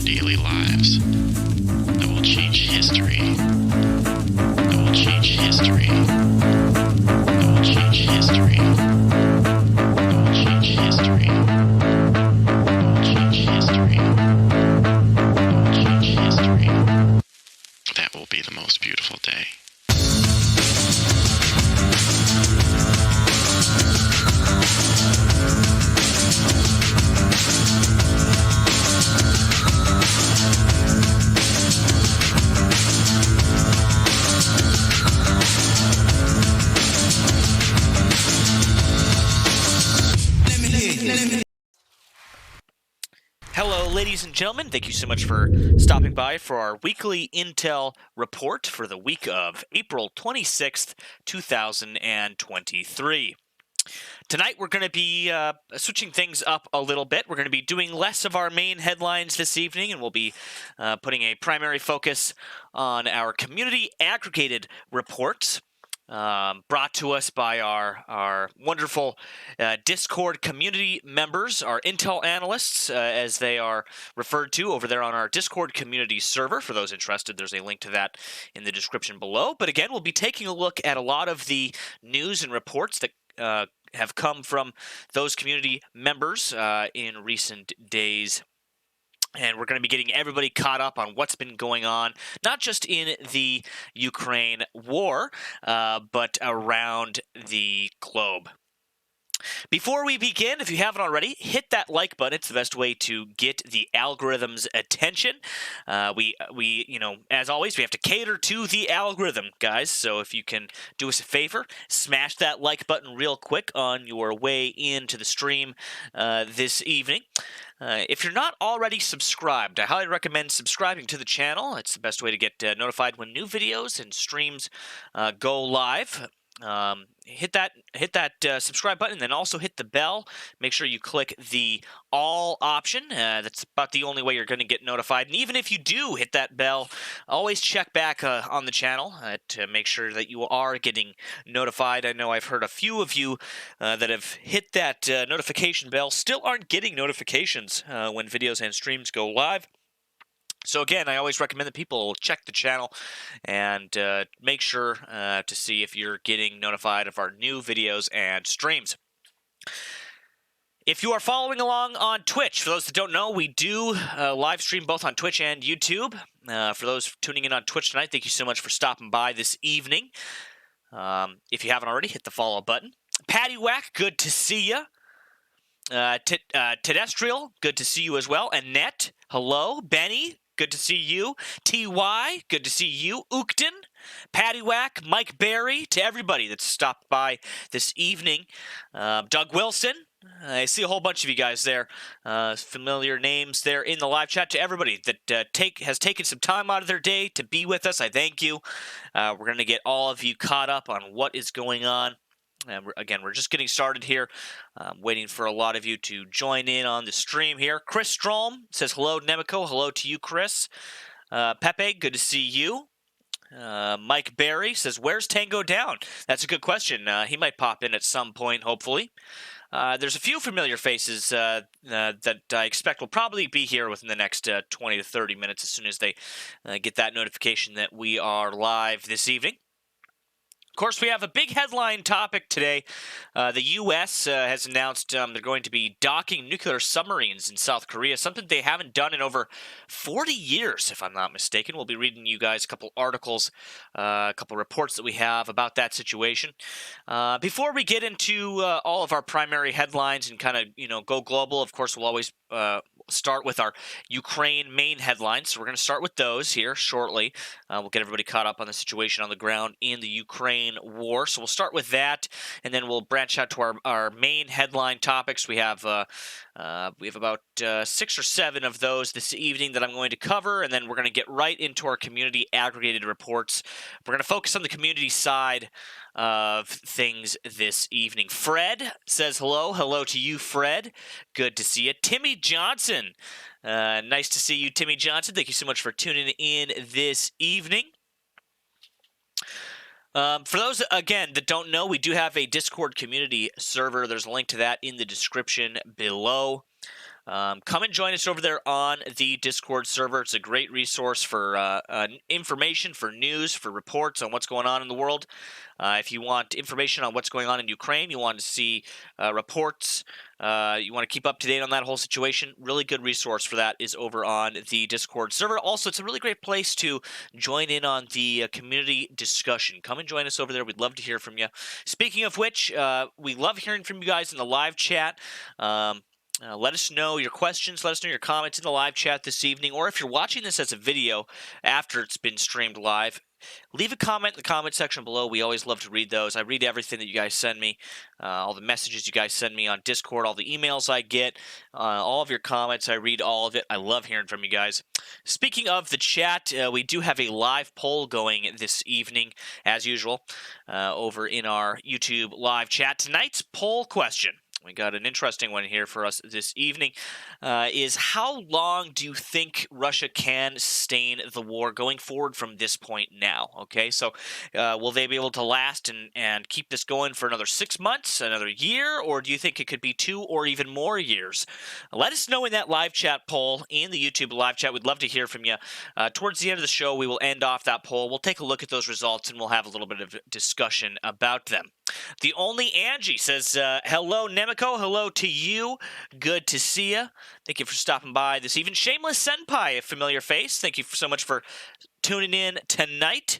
daily lives. That will change history. That will change history. That will change history. That will change history. That will change history. That will change history. That will be the most beautiful day. Hello, ladies and gentlemen. Thank you so much for stopping by for our weekly Intel report for the week of April 26th, 2023. Tonight, we're going to be switching things up a little bit. We're going to be doing less of our main headlines this evening, and we'll be putting a primary focus on our community aggregated reports. Brought to us by our wonderful Discord community members, our Intel analysts, as they are referred to over there on our Discord community server. For those interested, there's a link to that in the description below. But again, we'll be taking a look at a lot of the news and reports that have come from those community members in recent days. And we're going to be getting everybody caught up on what's been going on, not just in the Ukraine war, but around the globe. Before we begin, if you haven't already, hit that like button. It's the best way to get the algorithm's attention. We as always, we have to cater to the algorithm, guys. So if you can do us a favor, smash that like button real quick on your way into the stream this evening. If you're not already subscribed, I highly recommend subscribing to the channel. It's the best way to get notified when new videos and streams go live. Hit that subscribe button, then also hit the bell. Make sure you click the all option. That's about the only way you're going to get notified. And even if you do hit that bell, always check back on the channel to make sure that you are getting notified. I know I've heard a few of you that have hit that notification bell still aren't getting notifications when videos and streams go live. So again, I always recommend that people check the channel and make sure to see if you're getting notified of our new videos and streams. If you are following along on Twitch, for those that don't know, we do live stream both on Twitch and YouTube. For those tuning in on Twitch tonight, thank you so much for stopping by this evening. If you haven't already, hit the follow button. Patty Whack, good to see you. Tedestrial, good to see you as well. Annette, hello. Benny, good to see you. TY, good to see you. Ookton, Paddywhack, Mike Berry, to everybody that's stopped by this evening. Doug Wilson, I see a whole bunch of you guys there. Familiar names there in the live chat. To everybody that has taken some time out of their day to be with us, I thank you. We're going to get all of you caught up on what is going on. Again, we're just getting started here. Waiting for a lot of you to join in on the stream here. Chris Strom says hello, Nemico. Hello to you, Chris. Pepe, good to see you. Mike Berry says, where's Tango Down? That's a good question. He might pop in at some point, hopefully. There's a few familiar faces that I expect will probably be here within the next 20 to 30 minutes as soon as they get that notification that we are live this evening. Of course, we have a big headline topic today. The U.S. Has announced they're going to be docking nuclear submarines in South Korea, something they haven't done in over 40 years, if I'm not mistaken. We'll be reading you guys a couple articles, a couple reports that we have about that situation. Before we get into all of our primary headlines and kind of, go global, of course, we'll always start with our Ukraine main headlines. So we're going to start with those here shortly. We'll get everybody caught up on the situation on the ground in the Ukraine war. So we'll start with that, and then we'll branch out to our main headline topics. We have about 6 or 7 of those this evening that I'm going to cover, and then we're going to get right into our community aggregated reports. We're going to focus on the community side of things this evening. Fred says hello. Hello to you, Fred. Good to see you. Timmy Johnson. Nice to see you, Timmy Johnson. Thank you so much for tuning in this evening. For those, again, that don't know, we do have a Discord community server. There's a link to that in the description below. come and join us over there on the Discord server. It's a great resource for information, for news, for reports on what's going on in the world. If you want information on what's going on in Ukraine, you want to see reports, you want to keep up to date on that whole situation, really good resource for that is over on the Discord server. Also, it's a really great place to join in on the community discussion. Come and join us over there. We'd love to hear from you. Speaking of which, we love hearing from you guys in the live chat. Let us know your questions. Let us know your comments in the live chat this evening. Or if you're watching this as a video after it's been streamed live, leave a comment in the comment section below. We always love to read those. I read everything that you guys send me, all the messages you guys send me on Discord, all the emails I get, all of your comments. I read all of it. I love hearing from you guys. Speaking of the chat, we do have a live poll going this evening, as usual, over in our YouTube live chat. Tonight's poll question, we got an interesting one here for us this evening, is how long do you think Russia can sustain the war going forward from this point now? Okay, so will they be able to last and keep this going for another 6 months, another year, or do you think it could be 2 or even more years? Let us know in that live chat poll in the YouTube live chat. We'd love to hear from you. Towards the end of the show, we will end off that poll. We'll take a look at those results, and we'll have a little bit of discussion about them. The only Angie says, hello, Nemico. Hello to you. Good to see you. Thank you for stopping by this evening. Shameless Senpai, a familiar face. Thank you so much for tuning in tonight.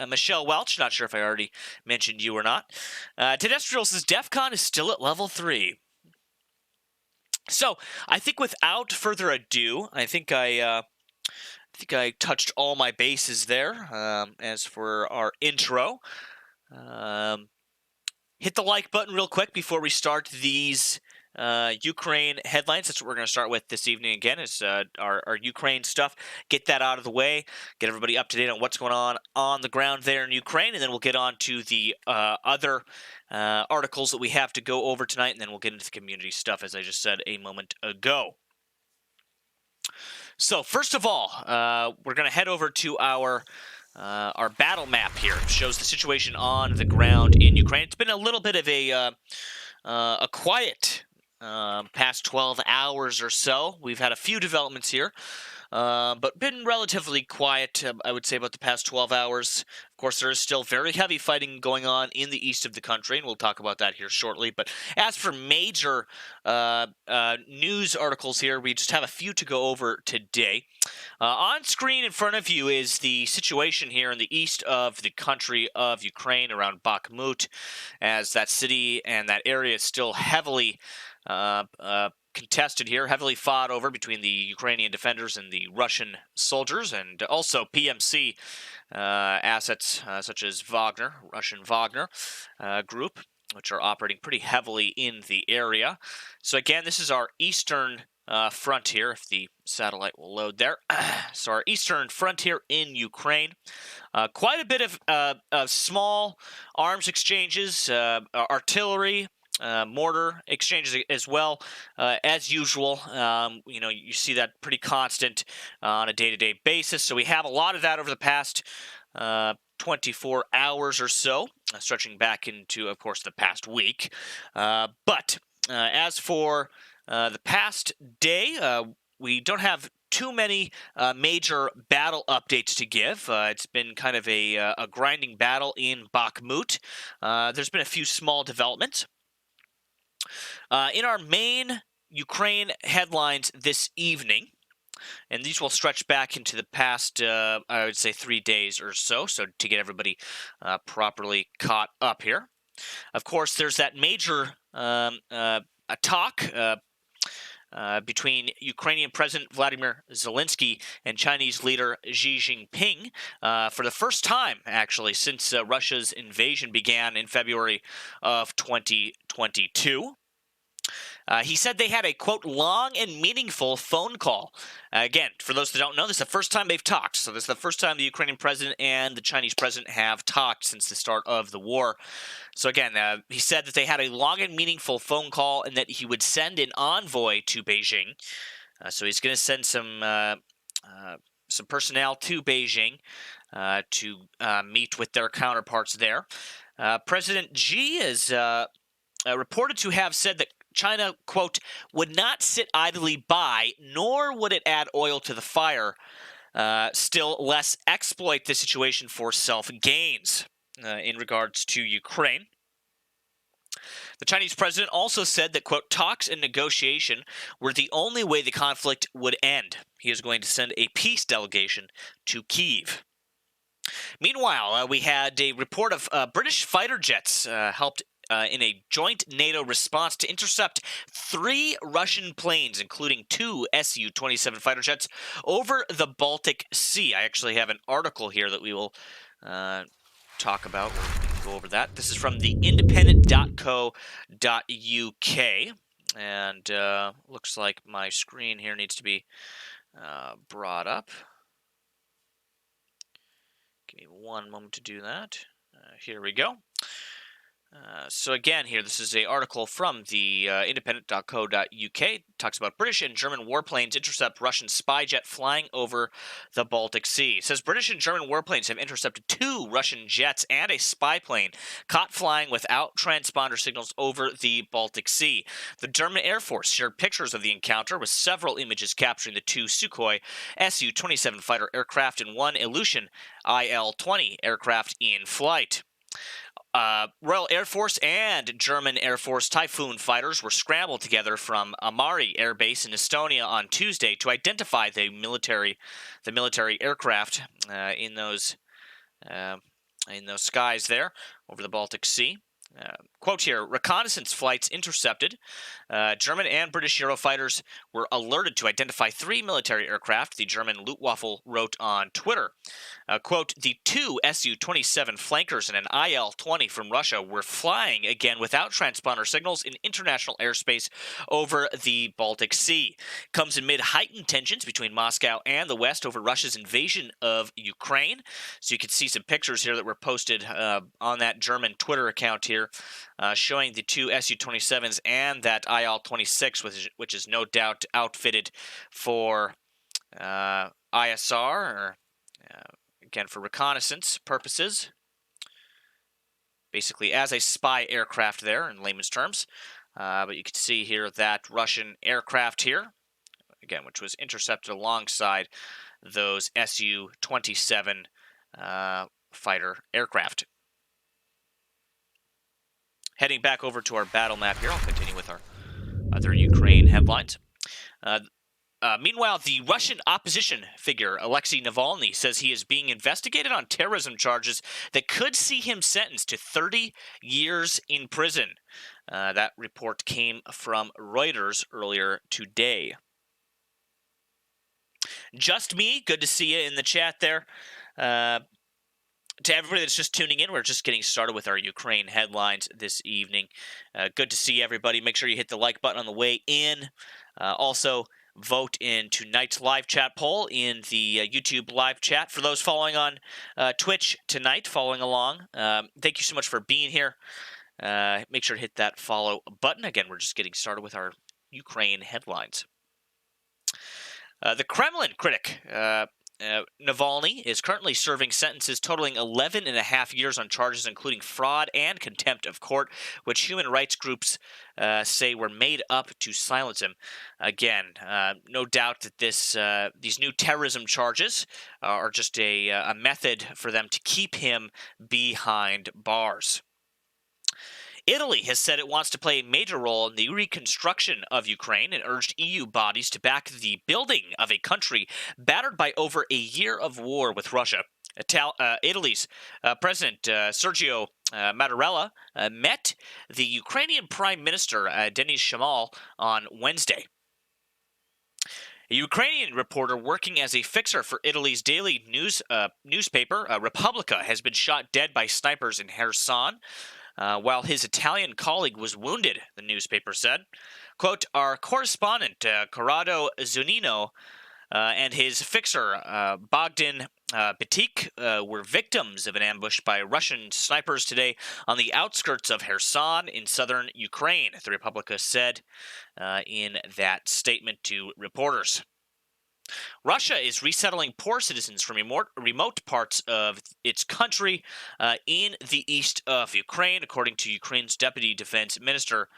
Michelle Welch, not sure if I already mentioned you or not. Tedestrial says, DEF CON is still at level 3. So, I think without further ado, I think I touched all my bases there. As for our intro, hit the like button real quick before we start these Ukraine headlines. That's what we're going to start with this evening again, is our Ukraine stuff. Get that out of the way, get everybody up to date on what's going on the ground there in Ukraine, and then we'll get on to the other articles that we have to go over tonight, and then we'll get into the community stuff, as I just said a moment ago. So first of all, we're going to head over to our battle map here. It shows the situation on the ground in Ukraine. It's been a little bit of a quiet past 12 hours or so. We've had a few developments here, but been relatively quiet, I would say, about the past 12 hours. Of course, there is still very heavy fighting going on in the east of the country, and we'll talk about that here shortly. But as for major news articles here, we just have a few to go over today. On screen in front of you is the situation here in the east of the country of Ukraine, around Bakhmut, as that city and that area is still heavily contested here, heavily fought over between the Ukrainian defenders and the Russian soldiers, and also PMC assets such as Wagner, Russian Wagner group, which are operating pretty heavily in the area. So again, this is our eastern frontier, if the satellite will load there. So our eastern frontier in Ukraine. Quite a bit of small arms exchanges, artillery, mortar exchanges as well, as usual. You see that pretty constant on a day-to-day basis. So we have a lot of that over the past 24 hours or so, stretching back into, of course, the past week. But as for the past day, we don't have too many major battle updates to give. It's been kind of a grinding battle in Bakhmut. There's been a few small developments. In our main Ukraine headlines this evening, and these will stretch back into the past, I would say, 3 days or so, to get everybody properly caught up here. Of course, there's that major talk between Ukrainian President Vladimir Zelensky and Chinese leader Xi Jinping for the first time, actually, since Russia's invasion began in February of 2022. He said they had a, quote, long and meaningful phone call. Again, for those that don't know, this is the first time they've talked. So this is the first time the Ukrainian president and the Chinese president have talked since the start of the war. So again, he said that they had a long and meaningful phone call and that he would send an envoy to Beijing. So he's going to send some personnel to Beijing to meet with their counterparts there. President Xi is reported to have said that China, quote, would not sit idly by, nor would it add oil to the fire, still less exploit the situation for self-gains in regards to Ukraine. The Chinese president also said that, quote, talks and negotiation were the only way the conflict would end. He is going to send a peace delegation to Kyiv. Meanwhile, we had a report of British fighter jets helped in a joint NATO response to intercept 3 Russian planes, including 2 Su-27 fighter jets, over the Baltic Sea. I actually have an article here that we will talk about. We'll go over that. This is from the independent.co.uk. And looks like my screen here needs to be brought up. Give me one moment to do that. Here we go. So again, here, this is an article from the independent.co.uk. Talks about British and German warplanes intercept Russian spy jet flying over the Baltic Sea. It says British and German warplanes have intercepted 2 Russian jets and a spy plane caught flying without transponder signals over the Baltic Sea. The German Air Force shared pictures of the encounter with several images capturing the 2 Sukhoi Su-27 fighter aircraft and 1 Ilyushin Il-20 aircraft in flight. Royal Air Force and German Air Force Typhoon fighters were scrambled together from Amari Air Base in Estonia on Tuesday to identify the military aircraft in those skies there over the Baltic Sea. Quote here, reconnaissance flights intercepted. German and British Eurofighters were alerted to identify 3 military aircraft, the German Luftwaffe wrote on Twitter. Quote, the 2 Su-27 flankers and an Il-20 from Russia were flying again without transponder signals in international airspace over the Baltic Sea. Comes amid heightened tensions between Moscow and the West over Russia's invasion of Ukraine. So you can see some pictures here that were posted on that German Twitter account here, showing the 2 Su-27s and that Il-26, which is no doubt outfitted for ISR, or again for reconnaissance purposes, basically as a spy aircraft there in layman's terms. But you can see here that Russian aircraft here, again, which was intercepted alongside those Su-27 fighter aircraft. Heading back over to our battle map here, I'll continue with our other Ukraine headlines. Meanwhile, the Russian opposition figure, Alexei Navalny, says he is being investigated on terrorism charges that could see him sentenced to 30 years in prison. That report came from Reuters earlier today. Just me, good to see you in the chat there. To everybody that's just tuning in, we're just getting started with our Ukraine headlines this evening. Good to see everybody. Make sure you hit the like button on the way in. Also, vote in tonight's live chat poll in the YouTube live chat. For those following on Twitch tonight, following along, thank you so much for being here. Make sure to hit that follow button. Again, we're just getting started with our Ukraine headlines. The Kremlin critic, Navalny, is currently serving sentences totaling 11 and a half years on charges including fraud and contempt of court, which human rights groups say were made up to silence him. Again, no doubt that these new terrorism charges are just a method for them to keep him behind bars. Italy has said it wants to play a major role in the reconstruction of Ukraine and urged EU bodies to back the building of a country battered by over a year of war with Russia. Italy's President Sergio Mattarella met the Ukrainian Prime Minister Denis Shamal on Wednesday. A Ukrainian reporter working as a fixer for Italy's daily newspaper, Repubblica, has been shot dead by snipers in Kherson, while his Italian colleague was wounded, the newspaper said. Quote, our correspondent, Corrado Zunino, and his fixer, Bogdan Bitik, were victims of an ambush by Russian snipers today on the outskirts of Kherson in southern Ukraine, the Republica said in that statement to reporters. Russia is resettling poor citizens from remote parts of its country in the east of Ukraine, according to Ukraine's Deputy Defense Minister.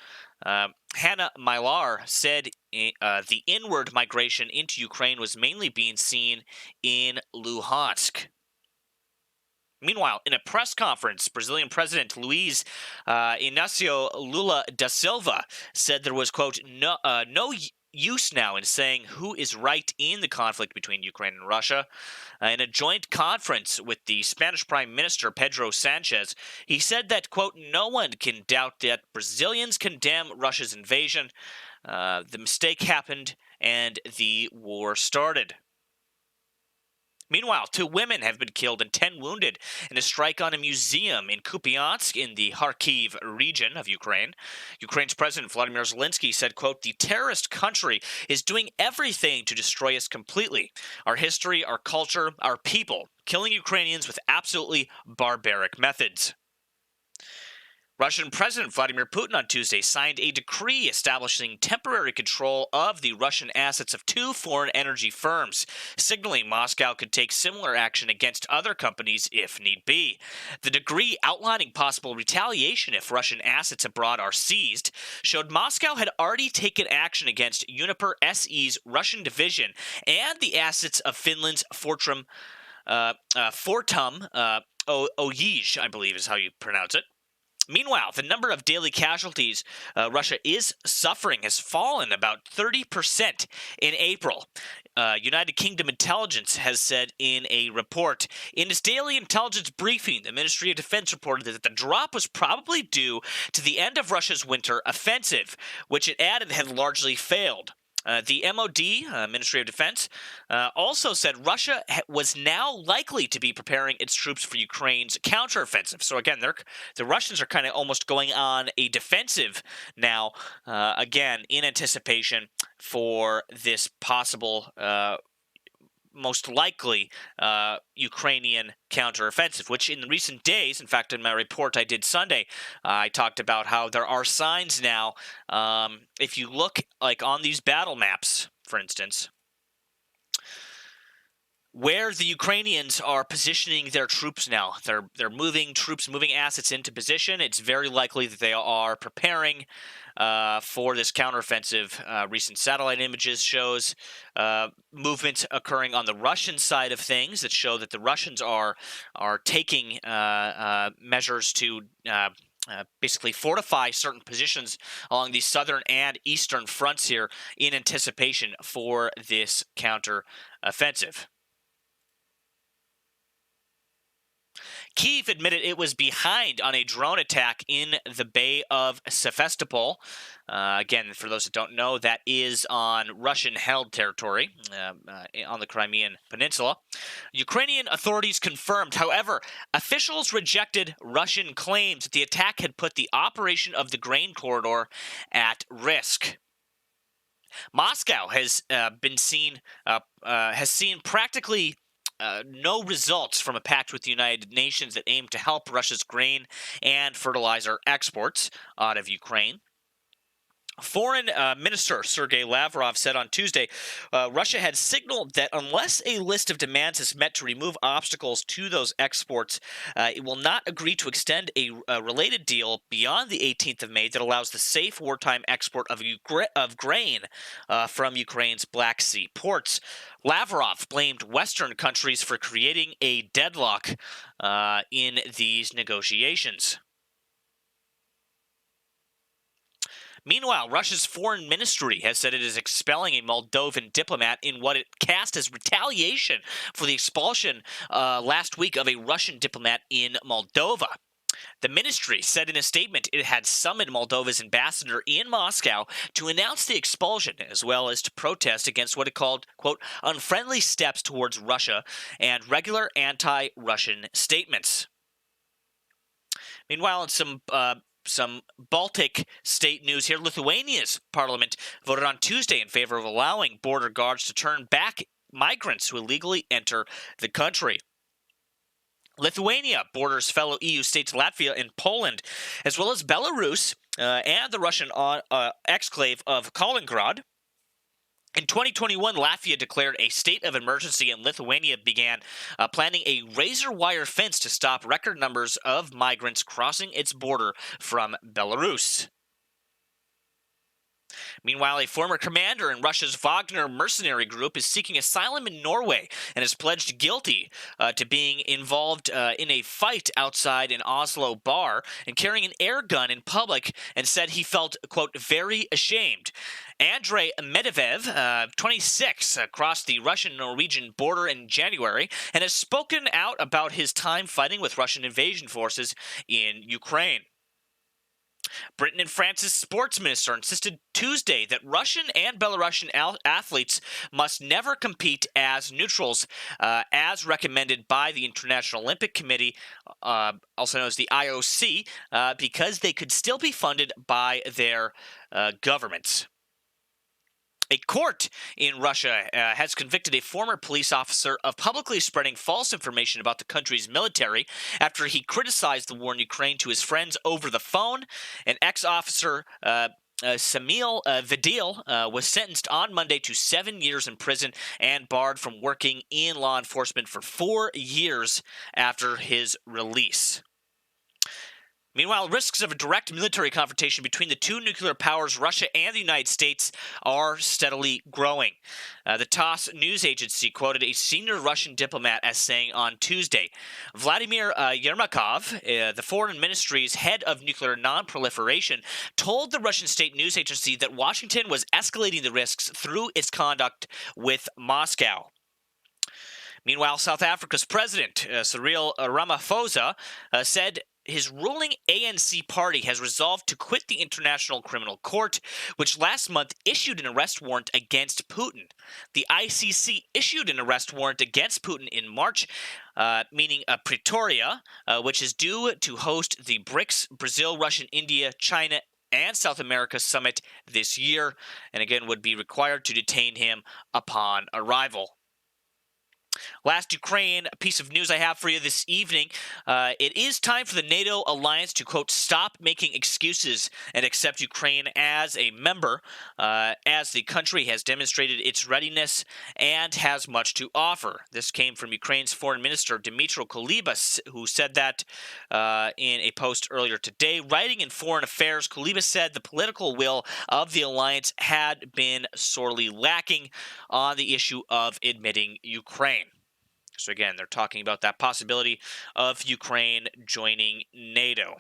Hanna Mylar said the inward migration into Ukraine was mainly being seen in Luhansk. Meanwhile, in a press conference, Brazilian President Luiz Inácio Lula da Silva said there was, quote, no use now in saying who is right in the conflict between Ukraine and Russia. In a joint conference with the Spanish Prime Minister Pedro Sanchez, he said that, quote, no one can doubt that Brazilians condemn Russia's invasion. The mistake happened and the war started. Meanwhile, 2 women have been killed and 10 wounded in a strike on a museum in Kupiansk in the Kharkiv region of Ukraine. Ukraine's President Vladimir Zelensky said, quote, the terrorist country is doing everything to destroy us completely. Our history, our culture, our people, killing Ukrainians with absolutely barbaric methods. Russian President Vladimir Putin on Tuesday signed a decree establishing temporary control of the Russian assets of 2 foreign energy firms, signaling Moscow could take similar action against other companies if need be. The decree, outlining possible retaliation if Russian assets abroad are seized, showed Moscow had already taken action against Uniper SE's Russian division and the assets of Finland's Fortum Oyj, I believe is how you pronounce it. Meanwhile, the number of daily casualties Russia is suffering has fallen about 30% in April. United Kingdom intelligence has said in a report. In its daily intelligence briefing, the Ministry of Defense reported that the drop was probably due to the end of Russia's winter offensive, which it added had largely failed. The MOD, Ministry of Defense, also said Russia was now likely to be preparing its troops for Ukraine's counteroffensive. So again, the Russians are kind of almost going on a defensive now, again, in anticipation for this possible most likely Ukrainian counteroffensive, which in recent days, in fact, in my report I did Sunday, I talked about how there are signs now. If you look like on these battle maps, for instance, where the Ukrainians are positioning their troops now, they're moving assets into position. It's very likely that they are preparing for this counteroffensive. Recent satellite images shows movement occurring on the Russian side of things that show that the Russians are taking measures to basically fortify certain positions along the southern and eastern fronts here in anticipation for this counteroffensive. Kyiv admitted it was behind on a drone attack in the Bay of Sevastopol. Again, for those that don't know, that is on Russian-held territory on the Crimean Peninsula. Ukrainian authorities confirmed, however, officials rejected Russian claims that the attack had put the operation of the grain corridor at risk. Moscow has seen practically no results from a pact with the United Nations that aimed to help Russia's grain and fertilizer exports out of Ukraine. Foreign Minister Sergei Lavrov said on Tuesday, Russia had signaled that unless a list of demands is met to remove obstacles to those exports, it will not agree to extend a related deal beyond the 18th of May that allows the safe wartime export of grain from Ukraine's Black Sea ports. Lavrov blamed Western countries for creating a deadlock in these negotiations. Meanwhile, Russia's foreign ministry has said it is expelling a Moldovan diplomat in what it cast as retaliation for the expulsion last week of a Russian diplomat in Moldova. The ministry said in a statement it had summoned Moldova's ambassador in Moscow to announce the expulsion, as well as to protest against what it called, quote, unfriendly steps towards Russia and regular anti-Russian statements. Meanwhile, in some Baltic state news here, Lithuania's parliament voted on Tuesday in favor of allowing border guards to turn back migrants who illegally enter the country. Lithuania borders fellow EU states Latvia and Poland, as well as Belarus and the Russian exclave of Kaliningrad. In 2021, Latvia declared a state of emergency, and Lithuania began planning a razor wire fence to stop record numbers of migrants crossing its border from Belarus. Meanwhile, a former commander in Russia's Wagner mercenary group is seeking asylum in Norway and has pledged guilty to being involved in a fight outside an Oslo bar and carrying an air gun in public, and said he felt, quote, very ashamed. Andrei Medvedev, 26, crossed the Russian-Norwegian border in January and has spoken out about his time fighting with Russian invasion forces in Ukraine. Britain and France's sports minister insisted Tuesday that Russian and Belarusian athletes must never compete as neutrals, as recommended by the International Olympic Committee, also known as the IOC, because they could still be funded by their governments. A court in Russia has convicted a former police officer of publicly spreading false information about the country's military after he criticized the war in Ukraine to his friends over the phone. An ex-officer, Samil Vidil, was sentenced on Monday to 7 years in prison and barred from working in law enforcement for 4 years after his release. Meanwhile, risks of a direct military confrontation between the two nuclear powers, Russia and the United States, are steadily growing. The TASS news agency quoted a senior Russian diplomat as saying on Tuesday, Vladimir Yermakov, the foreign ministry's head of nuclear non-proliferation, told the Russian state news agency that Washington was escalating the risks through its conduct with Moscow. Meanwhile, South Africa's president, Cyril Ramaphosa, said his ruling ANC party has resolved to quit the International Criminal Court, which last month issued an arrest warrant against Putin. The ICC issued an arrest warrant against Putin in March, meaning Pretoria, which is due to host the BRICS, Brazil, Russia, India, China, and South America summit this year, and again would be required to detain him upon arrival. Last Ukraine piece of news I have for you this evening. It is time for the NATO alliance to, quote, stop making excuses and accept Ukraine as a member, as the country has demonstrated its readiness and has much to offer. This came from Ukraine's Foreign Minister Dmytro Kuleba, who said that in a post earlier today. Writing in Foreign Affairs, Kuleba said the political will of the alliance had been sorely lacking on the issue of admitting Ukraine. So again, they're talking about that possibility of Ukraine joining NATO.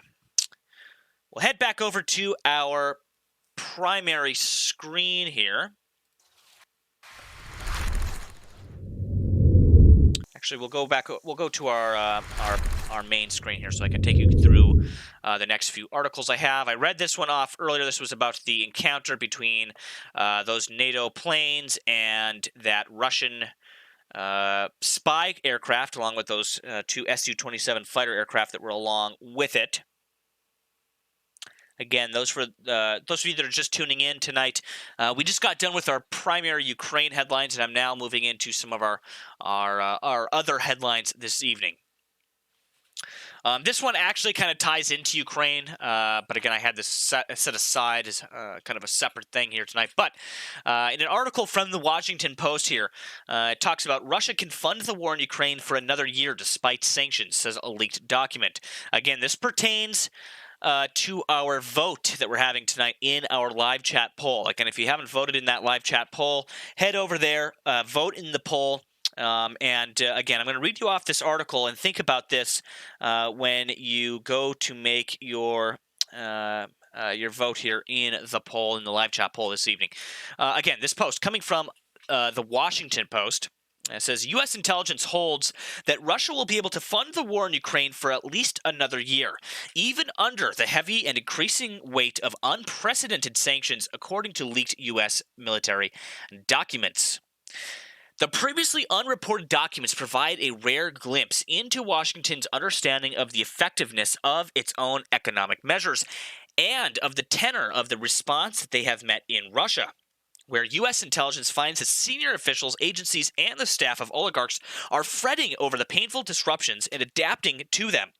We'll head back over to our primary screen here. Actually, we'll go to our main screen here so I can take you through the next few articles I have. I read this one off earlier. This was about the encounter between those NATO planes and that Russian spy aircraft, along with those two Su-27 fighter aircraft that were along with it. Again, those of you that are just tuning in tonight, we just got done with our primary Ukraine headlines, and I'm now moving into some of our other headlines this evening. This one actually kind of ties into Ukraine, but again, I had this set aside as kind of a separate thing here tonight. But in an article from the Washington Post here, it talks about Russia can fund the war in Ukraine for another year despite sanctions, says a leaked document. Again, this pertains to our vote that we're having tonight in our live chat poll. Again, if you haven't voted in that live chat poll, head over there, vote in the poll. Again, I'm going to read you off this article and think about this when you go to make your vote here in the poll, in the live chat poll this evening. Again, this post coming from the Washington Post. It says, U.S. intelligence holds that Russia will be able to fund the war in Ukraine for at least another year, even under the heavy and increasing weight of unprecedented sanctions, according to leaked U.S. military documents. The previously unreported documents provide a rare glimpse into Washington's understanding of the effectiveness of its own economic measures and of the tenor of the response that they have met in Russia, where U.S. intelligence finds that senior officials, agencies, and the staff of oligarchs are fretting over the painful disruptions and adapting to them.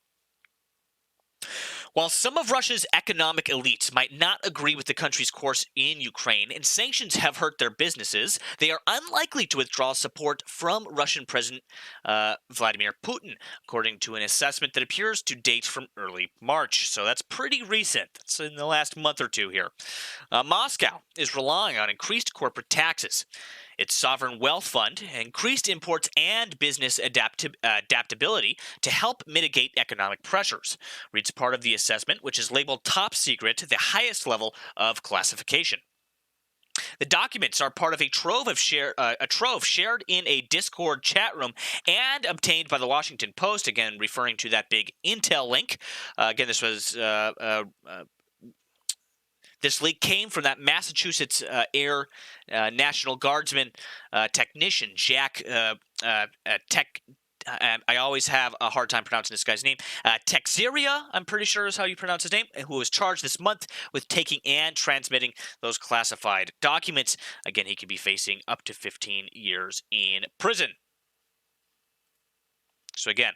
While some of Russia's economic elites might not agree with the country's course in Ukraine and sanctions have hurt their businesses, they are unlikely to withdraw support from Russian President Vladimir Putin, according to an assessment that appears to date from early March. So that's pretty recent. That's in the last month or two here. Moscow is relying on increased corporate taxes, its sovereign wealth fund, increased imports, and business adaptability to help mitigate economic pressures, reads part of the assessment, which is labeled top secret, the highest level of classification. The documents are part of a trove shared in a Discord chat room and obtained by the Washington Post, again referring to that big Intel link. Again, this leak came from that Massachusetts Air National Guardsman technician, Jack I always have a hard time pronouncing this guy's name. Texeria, I'm pretty sure is how you pronounce his name, who was charged this month with taking and transmitting those classified documents. Again, he could be facing up to 15 years in prison. So again,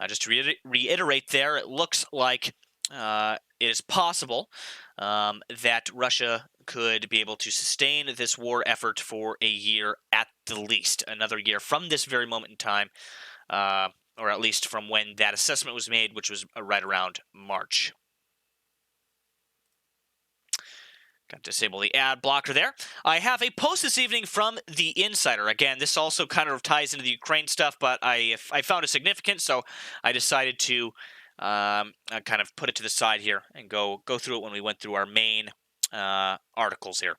just to reiterate there, it looks like it is possible that Russia could be able to sustain this war effort for a year at the least, another year from this very moment in time, or at least from when that assessment was made, which was right around March. Got to disable the ad blocker there. I have a post this evening from The Insider. Again, this also kind of ties into the Ukraine stuff, but I found it significant, so I decided to kind of put it to the side here and go through it when we went through our main articles here.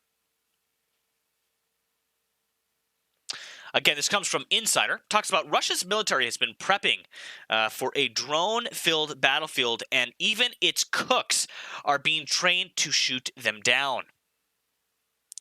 Again, this comes from Insider. Talks about Russia's military has been prepping for a drone-filled battlefield, and even its cooks are being trained to shoot them down.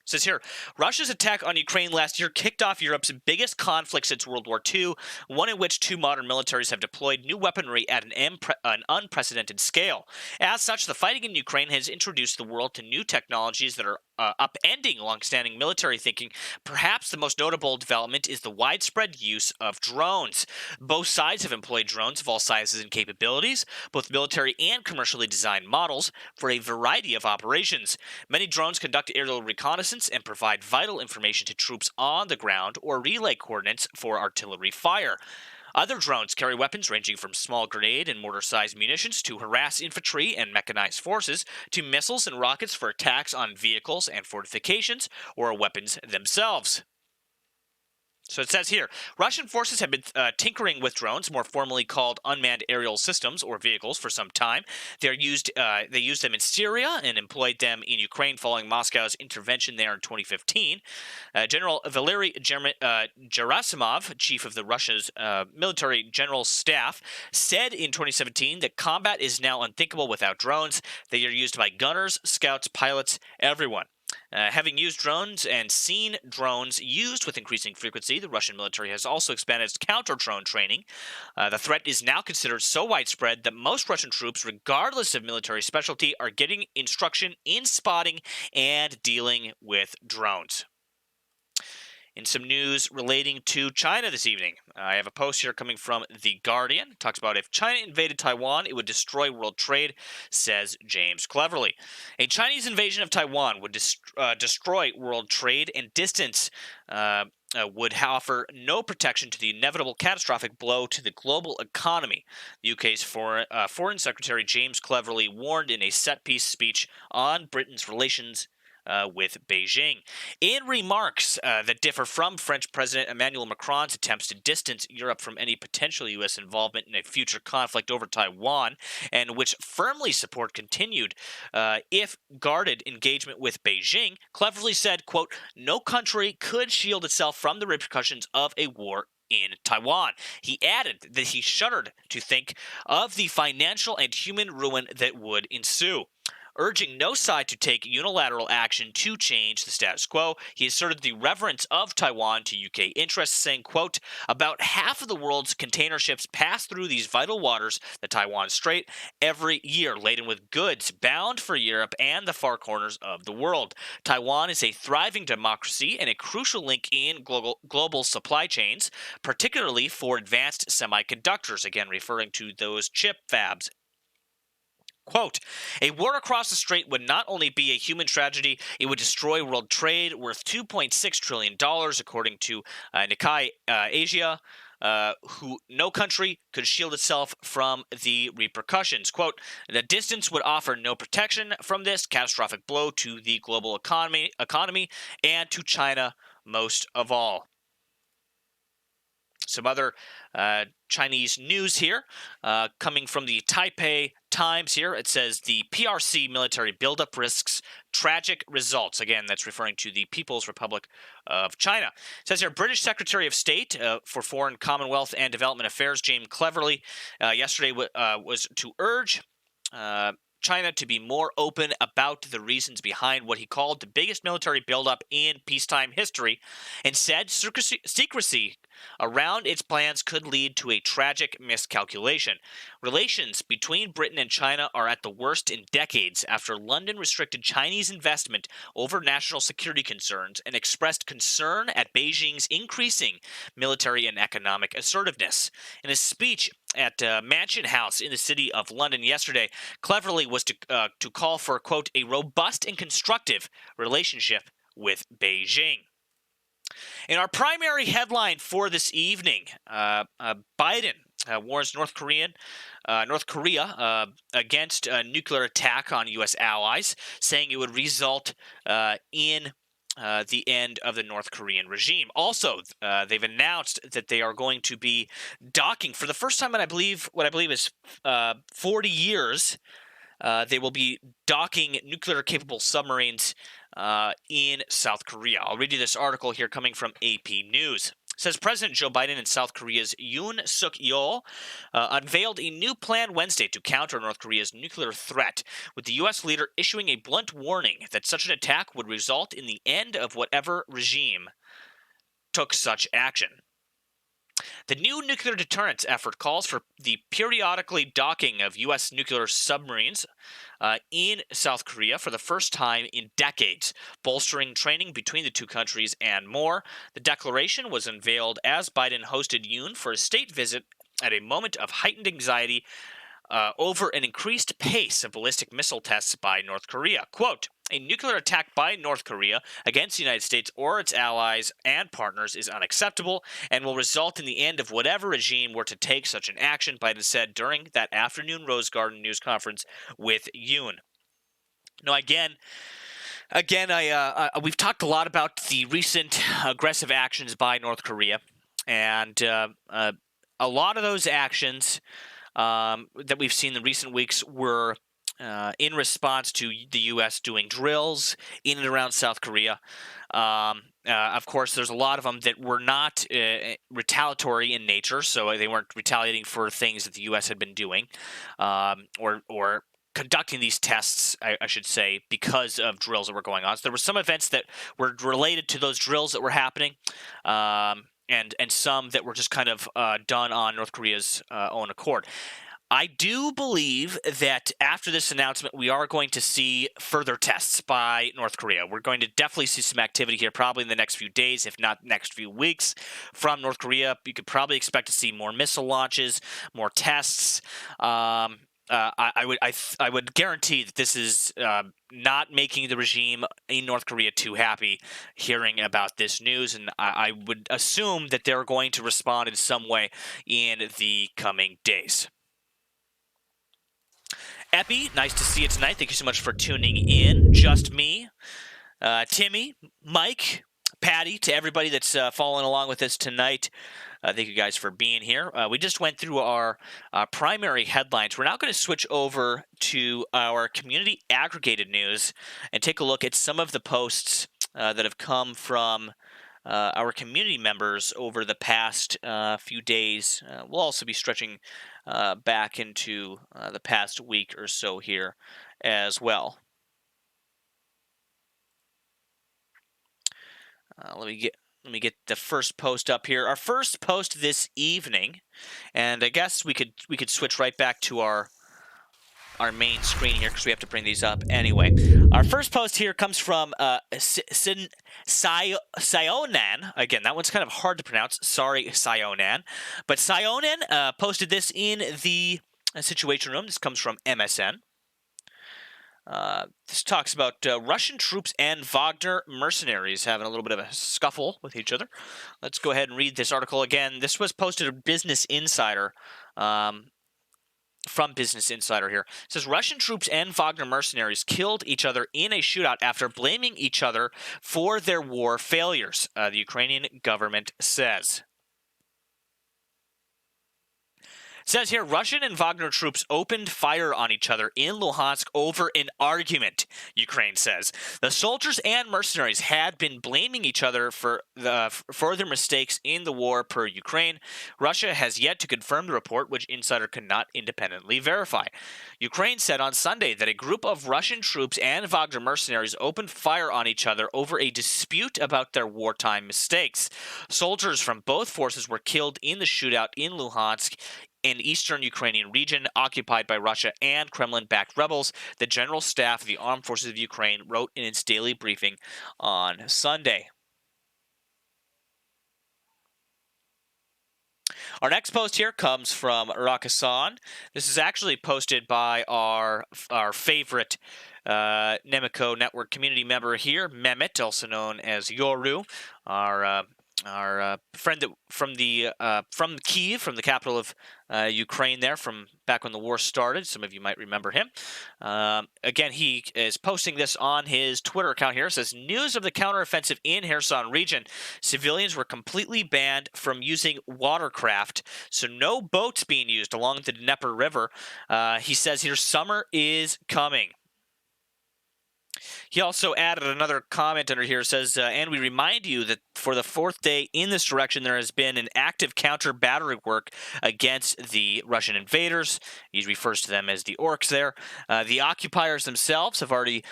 It says here, Russia's attack on Ukraine last year kicked off Europe's biggest conflict since World War II, one in which two modern militaries have deployed new weaponry at an unprecedented scale. As such, the fighting in Ukraine has introduced the world to new technologies that are upending longstanding military thinking. Perhaps the most notable development is the widespread use of drones. Both sides have employed drones of all sizes and capabilities, both military and commercially designed models, for a variety of operations. Many drones conduct aerial reconnaissance and provide vital information to troops on the ground or relay coordinates for artillery fire. Other drones carry weapons ranging from small grenade and mortar-sized munitions to harass infantry and mechanized forces, to missiles and rockets for attacks on vehicles and fortifications or weapons themselves. So it says here, Russian forces have been tinkering with drones, more formally called unmanned aerial systems or vehicles, for some time. They used them in Syria and employed them in Ukraine following Moscow's intervention there in 2015. General Valery Gerasimov, chief of the Russia's military general staff, said in 2017 that combat is now unthinkable without drones. They are used by gunners, scouts, pilots, everyone. Having used drones and seen drones used with increasing frequency, the Russian military has also expanded its counter-drone training. The threat is now considered so widespread that most Russian troops, regardless of military specialty, are getting instruction in spotting and dealing with drones. In some news relating to China this evening, I have a post here coming from The Guardian. It talks about if China invaded Taiwan, it would destroy world trade, says James Cleverly. A Chinese invasion of Taiwan would destroy world trade, and distance would offer no protection to the inevitable catastrophic blow to the global economy. The UK's Foreign Secretary James Cleverly warned in a set-piece speech on Britain's relations with Beijing. In remarks that differ from French President Emmanuel Macron's attempts to distance Europe from any potential U.S. involvement in a future conflict over Taiwan, and which firmly support continued, if guarded, engagement with Beijing, Cleverly said, quote, "No country could shield itself from the repercussions of a war in Taiwan." He added that he shuddered to think of the financial and human ruin that would ensue. Urging no side to take unilateral action to change the status quo, he asserted the reverence of Taiwan to UK interests, saying, quote, "About half of the world's container ships pass through these vital waters, the Taiwan Strait, every year, laden with goods bound for Europe and the far corners of the world. Taiwan is a thriving democracy and a crucial link in global supply chains, particularly for advanced semiconductors," again referring to those chip fabs. Quote, a war across the strait would not only be a human tragedy, it would destroy world trade worth $2.6 trillion, according to Nikkei Asia, who no country could shield itself from the repercussions. Quote, the distance would offer no protection from this catastrophic blow to the global economy and to China most of all. Some other Chinese news here coming from the Taipei Times here. It says the PRC military buildup risks tragic results. Again, that's referring to the People's Republic of China. It says here British Secretary of State for Foreign, Commonwealth and Development Affairs, James Cleverly, yesterday was to urge China to be more open about the reasons behind what he called the biggest military buildup in peacetime history, and said secrecy around its plans could lead to a tragic miscalculation. Relations between Britain and China are at the worst in decades after London restricted Chinese investment over national security concerns and expressed concern at Beijing's increasing military and economic assertiveness. In a speech at Mansion House in the city of London yesterday, Cleverly was to call for, quote, a robust and constructive relationship with Beijing. In our primary headline for this evening, Biden warns North Korea against a nuclear attack on U.S. allies, saying it would result in the end of the North Korean regime. Also, they've announced that they are going to be docking for the first time in what I believe is 40 years. They will be docking nuclear-capable submarines in South Korea. I'll read you this article here coming from AP News. It says President Joe Biden and South Korea's Yoon Suk-yeol unveiled a new plan Wednesday to counter North Korea's nuclear threat, with the U.S. leader issuing a blunt warning that such an attack would result in the end of whatever regime took such action. The new nuclear deterrence effort calls for the periodically docking of U.S. nuclear submarines in South Korea for the first time in decades, bolstering training between the two countries and more. The declaration was unveiled as Biden hosted Yoon for a state visit at a moment of heightened anxiety over an increased pace of ballistic missile tests by North Korea. Quote, a nuclear attack by North Korea against the United States or its allies and partners is unacceptable and will result in the end of whatever regime were to take such an action, Biden said during that afternoon Rose Garden news conference with Yoon. Now, again, we've talked a lot about the recent aggressive actions by North Korea, and a lot of those actions that we've seen in recent weeks were in response to the U.S. doing drills in and around South Korea. Of course, there's a lot of them that were not retaliatory in nature, so they weren't retaliating for things that the U.S. had been doing or conducting these tests, I should say, because of drills that were going on. So there were some events that were related to those drills that were happening, and some that were just kind of done on North Korea's own accord. I do believe that after this announcement, we are going to see further tests by North Korea. We're going to definitely see some activity here probably in the next few days, if not next few weeks, from North Korea. You could probably expect to see more missile launches, more tests. I would guarantee that this is not making the regime in North Korea too happy hearing about this news, and I would assume that they're going to respond in some way in the coming days. Epi, nice to see you tonight. Thank you so much for tuning in. Just me, Timmy, Mike, Patty, to everybody that's following along with us tonight. Thank you guys for being here. We just went through our primary headlines. We're now going to switch over to our community aggregated news and take a look at some of the posts that have come from our community members over the past few days. We'll also be stretching back into the past week or so here as well. Let me get the first post up here. Our first post this evening, and I guess we could switch right back to our main screen here because we have to bring these up anyway. Our first post here comes from Sionan. Again, that one's kind of hard to pronounce. Sorry, Sionan. But Sionan posted this in the Situation Room. This comes from MSN. This talks about Russian troops and Wagner mercenaries having a little bit of a scuffle with each other. Let's go ahead and read this article again. This was posted to Business Insider. From Business Insider here. It says Russian troops and Wagner mercenaries killed each other in a shootout after blaming each other for their war failures, the Ukrainian government says. It says here, Russian and Wagner troops opened fire on each other in Luhansk over an argument, Ukraine says. The soldiers and mercenaries had been blaming each other for their mistakes in the war per Ukraine. Russia has yet to confirm the report, which Insider cannot independently verify. Ukraine said on Sunday that a group of Russian troops and Wagner mercenaries opened fire on each other over a dispute about their wartime mistakes. Soldiers from both forces were killed in the shootout in Luhansk, in eastern Ukrainian region occupied by Russia and Kremlin-backed rebels, the General Staff of the Armed Forces of Ukraine wrote in its daily briefing on Sunday. Our next post here comes from Rakasan. This is actually posted by our favorite Nemico network community member here, Mehmet, also known as Yoru, our friend from Kyiv, from the capital of Ukraine there, from back when the war started. Some of you might remember him. Again, he is posting this on his Twitter account here. It says, news of the counteroffensive in Kherson region. Civilians were completely banned from using watercraft, so no boats being used along the Dnieper River. He says here, summer is coming. He also added another comment under here. It says, and we remind you that for the fourth day in this direction, there has been an active counter-battery work against the Russian invaders. He refers to them as the orcs there. The occupiers themselves have already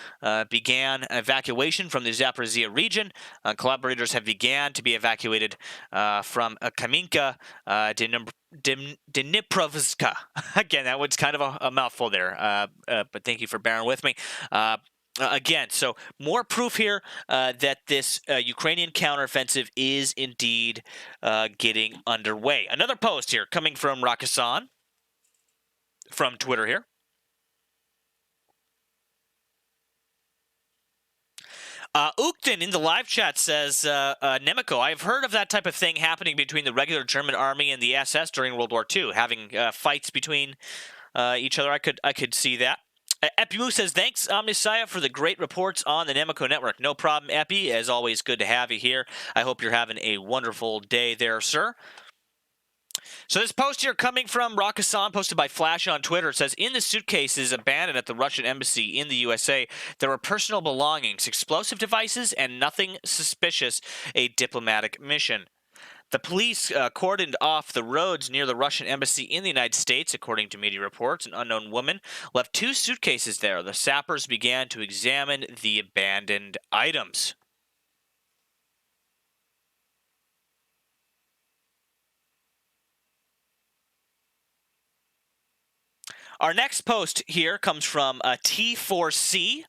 began evacuation from the Zaporizhia region. Collaborators have began to be evacuated from Kaminka, Dniprovska. Again, that one's kind of a mouthful there, but thank you for bearing with me. Again, so more proof here that this Ukrainian counteroffensive is indeed getting underway. Another post here coming from Rakasan from Twitter here. Ukten in the live chat says, Nemico, I've heard of that type of thing happening between the regular German army and the SS during World War II, having fights between each other. I could see that. Epimu says, thanks, Omnisaya, for the great reports on the Nemico Network. No problem, Epi. As always, good to have you here. I hope you're having a wonderful day there, sir. So this post here coming from Rakasan, posted by Flash on Twitter, says, in the suitcases abandoned at the Russian embassy in the USA, there were personal belongings, explosive devices, and nothing suspicious, a diplomatic mission. The police cordoned off the roads near the Russian embassy in the United States, according to media reports. An unknown woman left 2 suitcases there. The sappers began to examine the abandoned items. Our next post here comes from T4C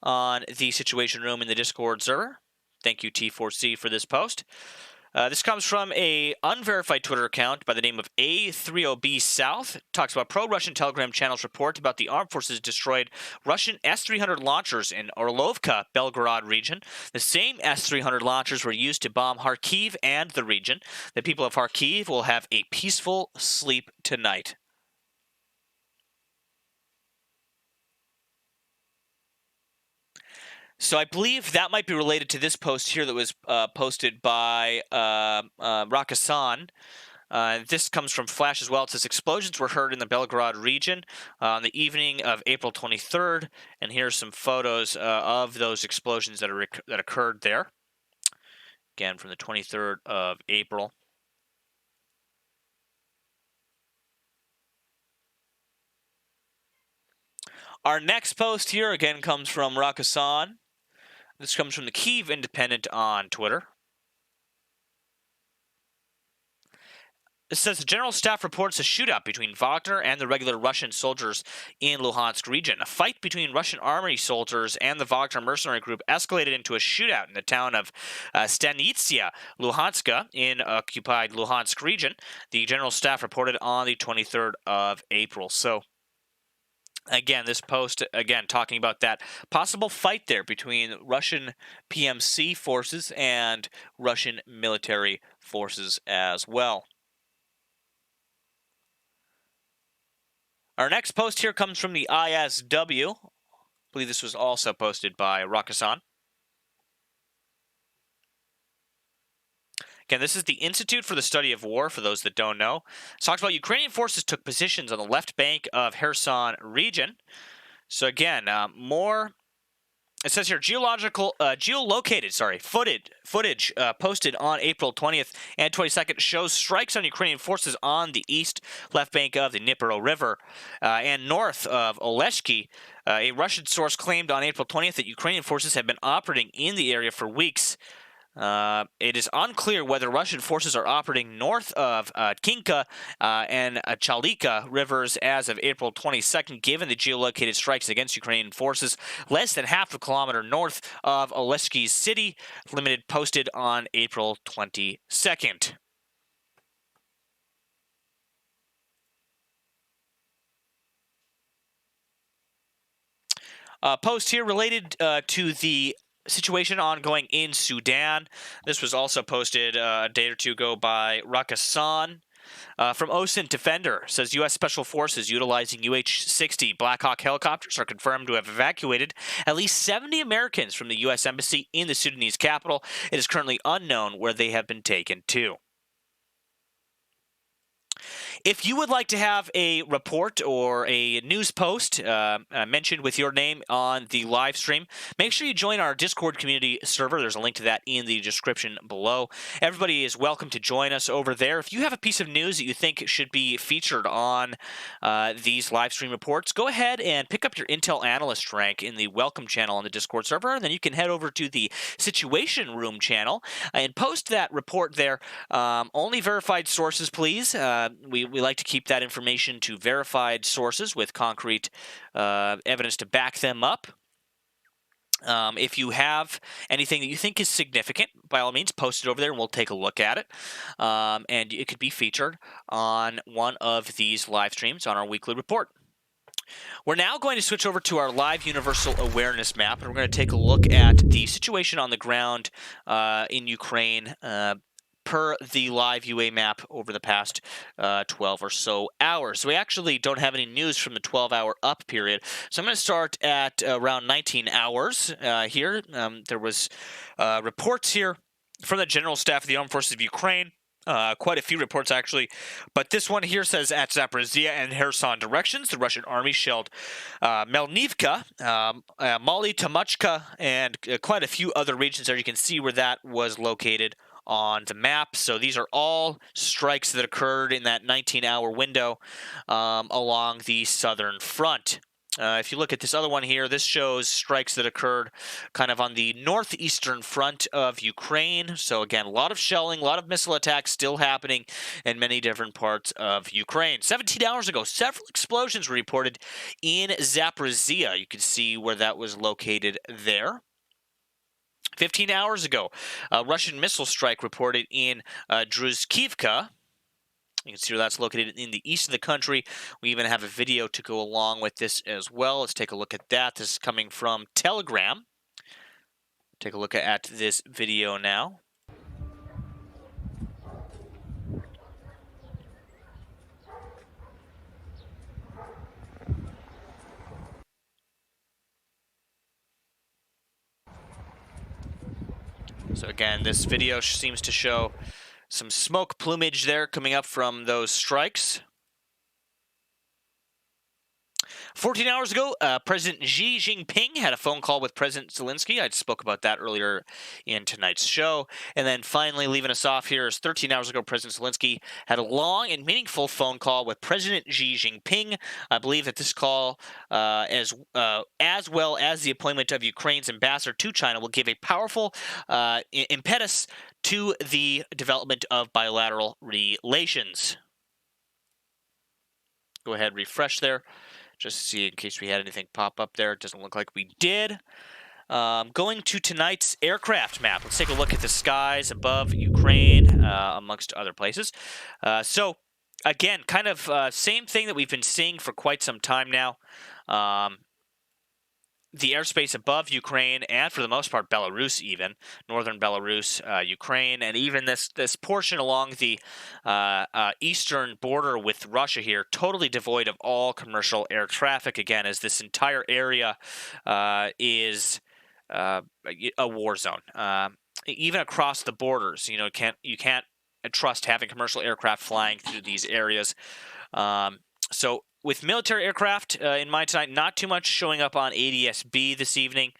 on the Situation Room in the Discord server. Thank you, T4C, for this post. This comes from a unverified Twitter account by the name of A30B South. It talks about pro-Russian Telegram channels report about the armed forces destroyed Russian S-300 launchers in Orlovka, Belgorod region. The same S-300 launchers were used to bomb Kharkiv and the region. The people of Kharkiv will have a peaceful sleep tonight. So I believe that might be related to this post here that was posted by Rakasan. This comes from Flash as well. It says, explosions were heard in the Belgorod region on the evening of April 23rd. And here's some photos of those explosions that occurred there. Again, from the 23rd of April. Our next post here again comes from Rakasan. This comes from the Kyiv Independent on Twitter. It says the General Staff reports a shootout between Wagner and the regular Russian soldiers in Luhansk region. A fight between Russian army soldiers and the Wagner mercenary group escalated into a shootout in the town of Stanitsia, Luhanska, in occupied Luhansk region. The General Staff reported on the 23rd of April. So Again, this post, again, talking about that possible fight there between Russian PMC forces and Russian military forces as well. Our next post here comes from the ISW. I believe this was also posted by Rakasan. Again, this is the Institute for the Study of War, for those that don't know. It talks about Ukrainian forces took positions on the left bank of Kherson region. So again, more. It says here geolocated footage posted on April 20th and 22nd shows strikes on Ukrainian forces on the east left bank of the Dnipro River and north of Oleshki. A Russian source claimed on April 20th that Ukrainian forces have been operating in the area for weeks. It is unclear whether Russian forces are operating north of Kinka and Chalika rivers as of April 22nd, given the geolocated strikes against Ukrainian forces less than half a kilometer north of Oleshki city, limited posted on April 22nd. Post here related to the situation ongoing in Sudan. This was also posted a day or two ago by Rakasan. From OSINT Defender, says U.S. Special Forces utilizing UH-60 Black Hawk helicopters are confirmed to have evacuated at least 70 Americans from the U.S. Embassy in the Sudanese capital. It is currently unknown where they have been taken to. If you would like to have a report or a news post mentioned with your name on the live stream, make sure you join our Discord community server. There's a link to that in the description below. Everybody is welcome to join us over there. If you have a piece of news that you think should be featured on these live stream reports, go ahead and pick up your Intel Analyst rank in the Welcome channel on the Discord server, and then you can head over to the Situation Room channel and post that report there. Only verified sources, please. We like to keep that information to verified sources with concrete evidence to back them up. If you have anything that you think is significant, by all means, post it over there and we'll take a look at it. And it could be featured on one of these live streams on our weekly report. We're now going to switch over to our live universal awareness map, and we're going to take a look at the situation on the ground in Ukraine per the live UA map over the past 12 or so hours. So we actually don't have any news from the 12-hour up period. So I'm going to start at around 19 hours here. There was reports here from the General Staff of the Armed Forces of Ukraine. Quite a few reports, actually. But this one here says at Zaporizhia and Kherson directions, the Russian army shelled Melnivka, Mali, Tamachka, and quite a few other regions there. You can see where that was located on the map. So these are all strikes that occurred in that 19-hour window along the southern front. If you look at this other one here, this shows strikes that occurred kind of on the northeastern front of Ukraine. So again, a lot of shelling, a lot of missile attacks still happening in many different parts of Ukraine. 17 hours ago, several explosions were reported in Zaporizhia. You can see where that was located there. 15 hours ago, a Russian missile strike reported in Druzhkivka. You can see where that's located in the east of the country. We even have a video to go along with this as well. Let's take a look at that. This is coming from Telegram. Take a look at this video now. So again, this video seems to show some smoke plumage there coming up from those strikes. 14 hours ago, President Xi Jinping had a phone call with President Zelensky. I spoke about that earlier in tonight's show. And then finally, leaving us off here is 13 hours ago, President Zelensky had a long and meaningful phone call with President Xi Jinping. I believe that this call, as well as the appointment of Ukraine's ambassador to China, will give a powerful impetus to the development of bilateral relations. Go ahead, refresh there. Just to see in case we had anything pop up there. It doesn't look like we did. Going to tonight's aircraft map. Let's take a look at the skies above Ukraine, amongst other places. So again, kind of same thing that we've been seeing for quite some time now. The airspace above Ukraine and, for the most part, Belarus, even northern Belarus, Ukraine, and even this portion along the eastern border with Russia here, totally devoid of all commercial air traffic. Again, as this entire area is a war zone. Even across the borders, you can't trust having commercial aircraft flying through these areas. So with military aircraft in mind tonight, not too much showing up on ADS-B this evening.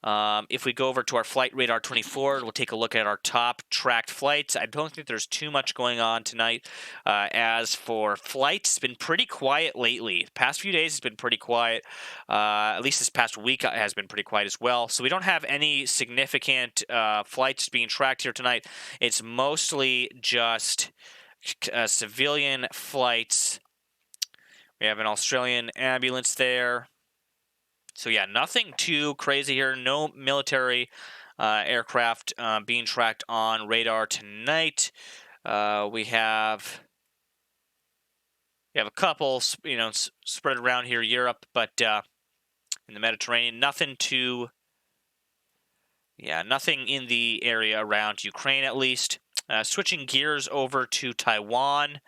If we go over to our Flight Radar 24, we'll take a look at our top tracked flights. I don't think there's too much going on tonight. As for flights, it's been pretty quiet lately. The past few days has been pretty quiet. At least this past week has been pretty quiet as well. So we don't have any significant flights being tracked here tonight. It's mostly just civilian flights. We have an Australian ambulance there. So yeah, nothing too crazy here. No military aircraft being tracked on radar tonight. We have a couple, spread around here, Europe, but in the Mediterranean, nothing in the area around Ukraine at least. Switching gears over to Taiwan.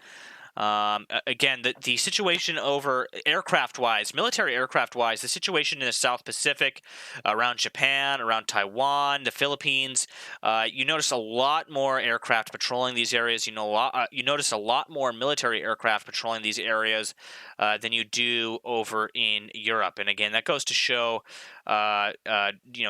Again, the situation over aircraft-wise, military aircraft-wise, the situation in the South Pacific, around Japan, around Taiwan, the Philippines, you notice a lot more aircraft patrolling these areas. You notice a lot more military aircraft patrolling these areas than you do over in Europe. And again, that goes to show,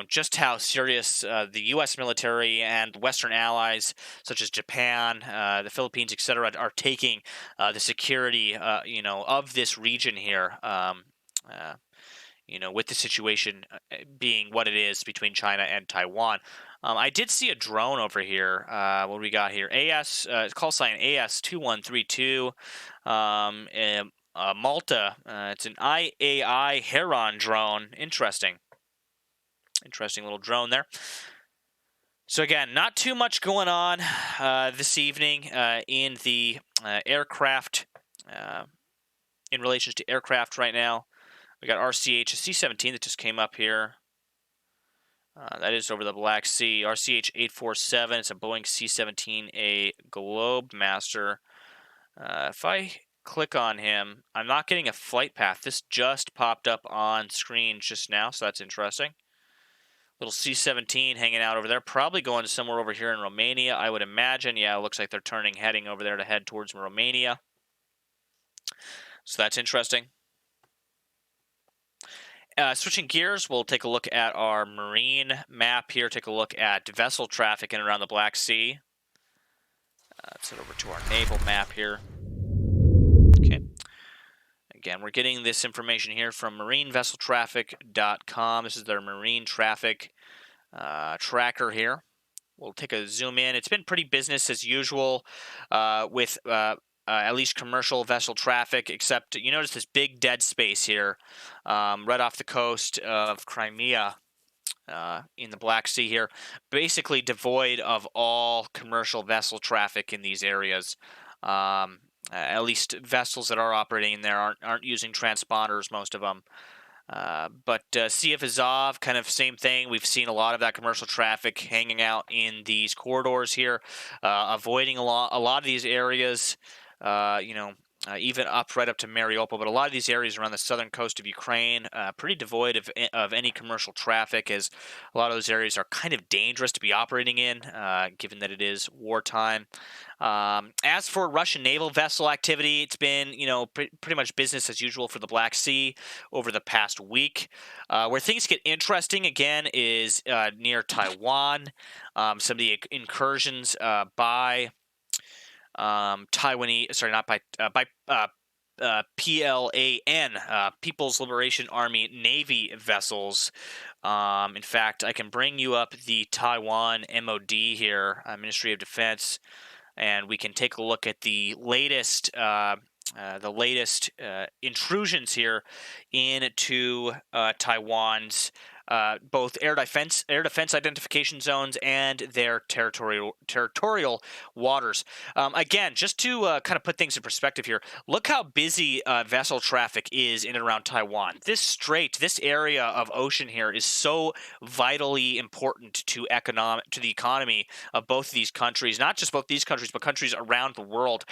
just how serious the U.S. military and Western allies, such as Japan, the Philippines, etc., are taking the security, of this region here, with the situation being what it is between China and Taiwan. I did see a drone over here. What do we got here? Call sign AS2132. Malta. It's an IAI Heron drone. Interesting little drone there. So again, not too much going on this evening in the aircraft, in relation to aircraft right now. We got RCH, a C-17 that just came up here. That is over the Black Sea. RCH 847, it's a Boeing C-17A Globemaster. If I click on him, I'm not getting a flight path. This just popped up on screen just now, so that's interesting. Little C-17 hanging out over there, probably going somewhere over here in Romania, I would imagine. Yeah, it looks like they're heading over there to head towards Romania. So that's interesting. Switching gears, we'll take a look at our marine map here, take a look at vessel traffic in and around the Black Sea. Let's head over to our naval map here. Okay. Again, we're getting this information here from marinevesseltraffic.com. This is their marine traffic tracker here. We'll take a zoom in. It's been pretty business as usual with at least commercial vessel traffic, except you notice this big dead space here right off the coast of Crimea in the Black Sea here, basically devoid of all commercial vessel traffic in these areas. At least vessels that are operating in there aren't using transponders, most of them. But Sea of Azov, kind of same thing. We've seen a lot of that commercial traffic hanging out in these corridors here, avoiding a lot of these areas, even right up to Mariupol. But a lot of these areas around the southern coast of Ukraine, pretty devoid of any commercial traffic, as a lot of those areas are kind of dangerous to be operating in, given that it is wartime. As for Russian naval vessel activity, it's been, pretty much business as usual for the Black Sea over the past week. Where things get interesting again is near Taiwan. Some of the incursions by Taiwanese, sorry, not by PLAN, People's Liberation Army Navy vessels. In fact, I can bring you up the Taiwan MOD here, Ministry of Defense, and we can take a look at the latest intrusions here into Taiwan's both air defense identification zones and their territorial waters. Again, just to kind of put things in perspective here, look how busy vessel traffic is in and around Taiwan. This strait, this area of ocean here, is so vitally important to the economy of both of these countries. Not just both these countries, but countries around the world.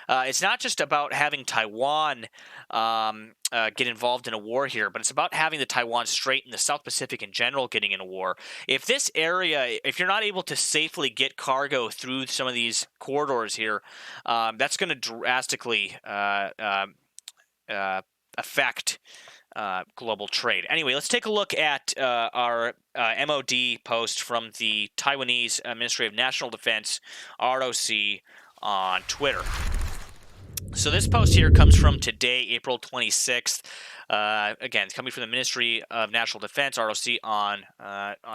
It's not just about having Taiwan get involved in a war here, but it's about having the Taiwan Strait and the South Pacific in general getting in a war. If this area, if you're not able to safely get cargo through some of these corridors here, that's going to drastically affect global trade. Anyway, let's take a look at our MOD post from the Taiwanese Ministry of National Defense, ROC, on Twitter. So this post here comes from today, April 26th. Again, it's coming from the Ministry of National Defense, ROC, on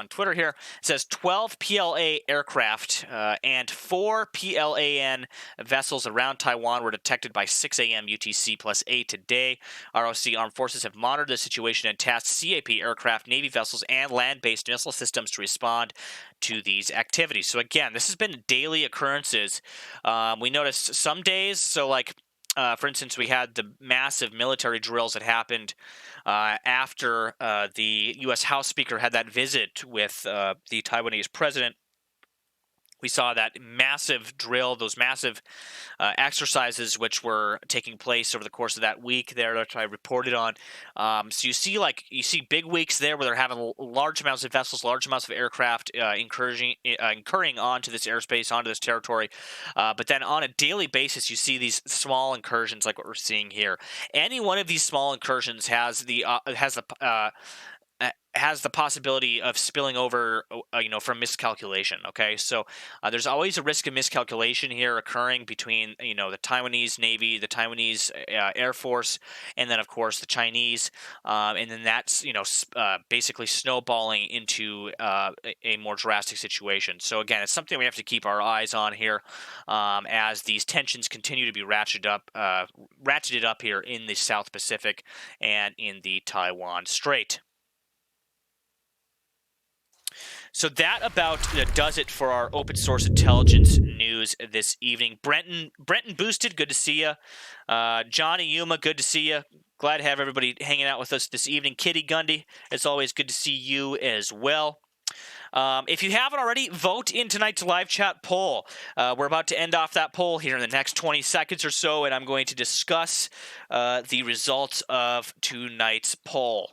Twitter here. It says 12 PLA aircraft and 4 PLAN vessels around Taiwan were detected by 6 a.m. UTC plus 8 today. ROC Armed Forces have monitored the situation and tasked CAP aircraft, Navy vessels, and land-based missile systems to respond to these activities. So again, this has been daily occurrences. We noticed some days, so like for instance, we had the massive military drills that happened after the U.S. House Speaker had that visit with the Taiwanese president. We saw that massive drill, those massive exercises which were taking place over the course of that week there that I reported on. So you see big weeks there where they're having large amounts of vessels, large amounts of aircraft incurring onto this airspace, onto this territory. But then on a daily basis, you see these small incursions like what we're seeing here. Any one of these small incursions has the possibility of spilling over, from miscalculation. Okay, so there's always a risk of miscalculation here occurring between, the Taiwanese Navy, the Taiwanese Air Force, and then of course the Chinese, and then that's basically snowballing into a more drastic situation. So again, it's something we have to keep our eyes on here as these tensions continue to be ratcheted up here in the South Pacific and in the Taiwan Strait. So that about does it for our open source intelligence news this evening. Brenton Boosted, good to see you. Johnny Yuma, good to see you. Glad to have everybody hanging out with us this evening. Kitty Gundy, as always, good to see you as well. If you haven't already, vote in tonight's live chat poll. We're about to end off that poll here in the next 20 seconds or so, and I'm going to discuss the results of tonight's poll.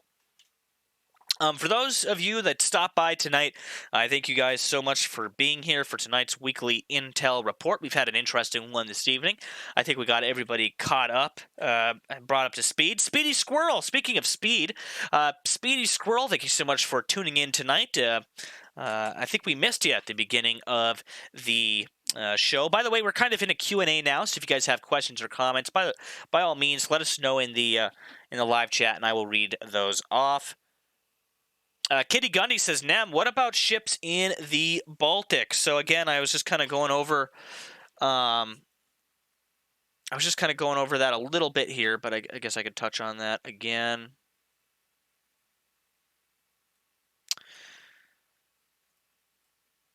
For those of you that stopped by tonight, I thank you guys so much for being here for tonight's weekly Intel report. We've had an interesting one this evening. I think we got everybody caught up, brought up to speed. Speedy Squirrel, speaking of speed, Speedy Squirrel, thank you so much for tuning in tonight. I think we missed you at the beginning of the show. By the way, we're kind of in a Q&A now, so if you guys have questions or comments, by all means, let us know in the live chat, and I will read those off. Kitty Gundy says, Nem, what about ships in the Baltic? So again, I was just kind of going over that a little bit here, but I guess I could touch on that again.